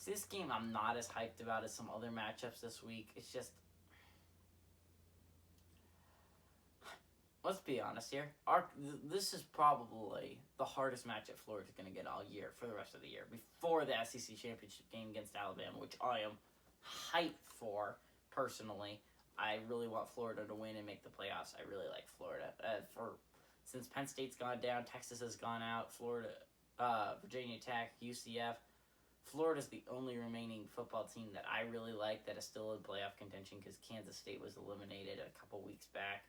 This game I'm not as hyped about as some other matchups this week. It's just, let's be honest here. This is probably the hardest matchup Florida's going to get all year for the rest of the year before the SEC championship game against Alabama, which I am hyped for personally. I really want Florida to win and make the playoffs. I really like Florida. Since Penn State's gone down, Texas has gone out, Florida, Virginia Tech, UCF. Florida's the only remaining football team that I really like that is still in playoff contention because Kansas State was eliminated a couple weeks back.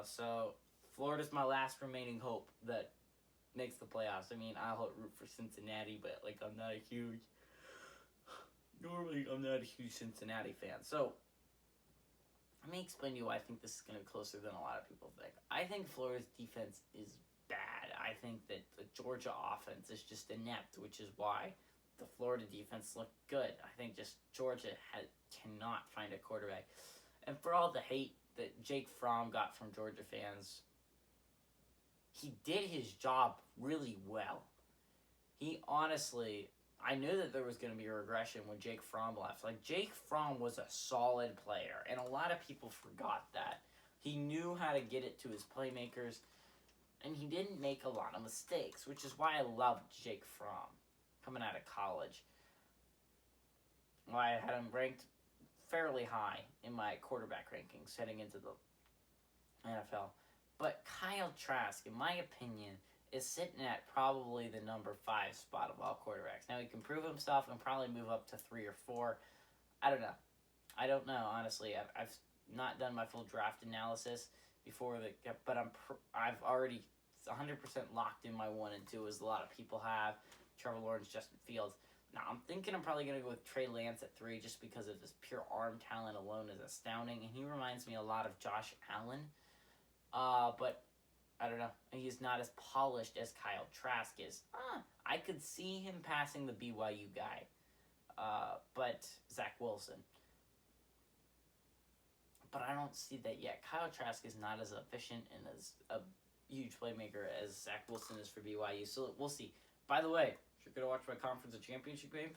So Florida's my last remaining hope that makes the playoffs. I mean, I'll root for Cincinnati, but I'm not a huge Cincinnati fan. So let me explain to you why I think this is going to be closer than a lot of people think. I think Florida's defense is bad. I think that the Georgia offense is just inept, which is why the Florida defense looked good. I think just Georgia cannot find a quarterback. And for all the hate that Jake Fromm got from Georgia fans, he did his job really well. He honestly, I knew that there was going to be a regression when Jake Fromm left. Jake Fromm was a solid player, and a lot of people forgot that. He knew how to get it to his playmakers, and he didn't make a lot of mistakes, which is why I loved Jake Fromm coming out of college. I had him ranked fairly high in my quarterback rankings heading into the NFL. But Kyle Trask, in my opinion, is sitting at probably the number 5 spot of all quarterbacks. Now, he can prove himself and probably move up to 3 or 4. I don't know, honestly. I've not done my full draft analysis before, but I've already 100% locked in my 1 and 2, as a lot of people have. Trevor Lawrence, Justin Fields. Now, I'm thinking I'm probably going to go with Trey Lance at 3 just because of his pure arm talent alone is astounding. And he reminds me a lot of Josh Allen. But I don't know. He's not as polished as Kyle Trask is. I could see him passing the BYU guy. But Zach Wilson. But I don't see that yet. Kyle Trask is not as efficient and as a huge playmaker as Zach Wilson is for BYU. So we'll see. By the way, if you're going to watch my conference championship game,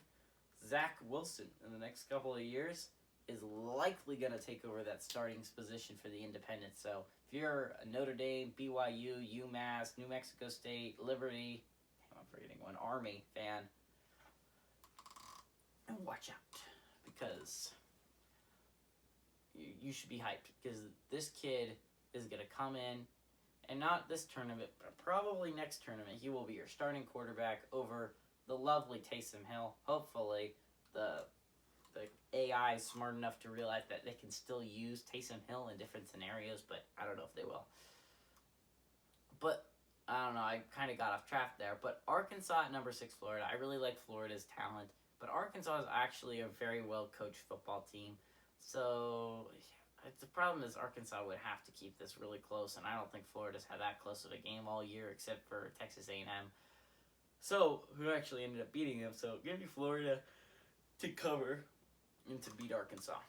Zach Wilson in the next couple of years is likely going to take over that starting position for the Independents. So if you're a Notre Dame, BYU, UMass, New Mexico State, Liberty, I'm forgetting one, Army fan, and watch out, because you should be hyped, because this kid is going to come in, and not this tournament, but probably next tournament, he will be your starting quarterback over the lovely Taysom Hill. Hopefully, the AI is smart enough to realize that they can still use Taysom Hill in different scenarios, but I don't know if they will. But, I don't know, I kind of got off track there. But Arkansas at number 6, Florida. I really like Florida's talent. But Arkansas is actually a very well-coached football team. So, the problem is Arkansas would have to keep this really close, and I don't think Florida's had that close of a game all year except for Texas A&M. So, who actually ended up beating them. So, give me Florida to cover and to beat Arkansas.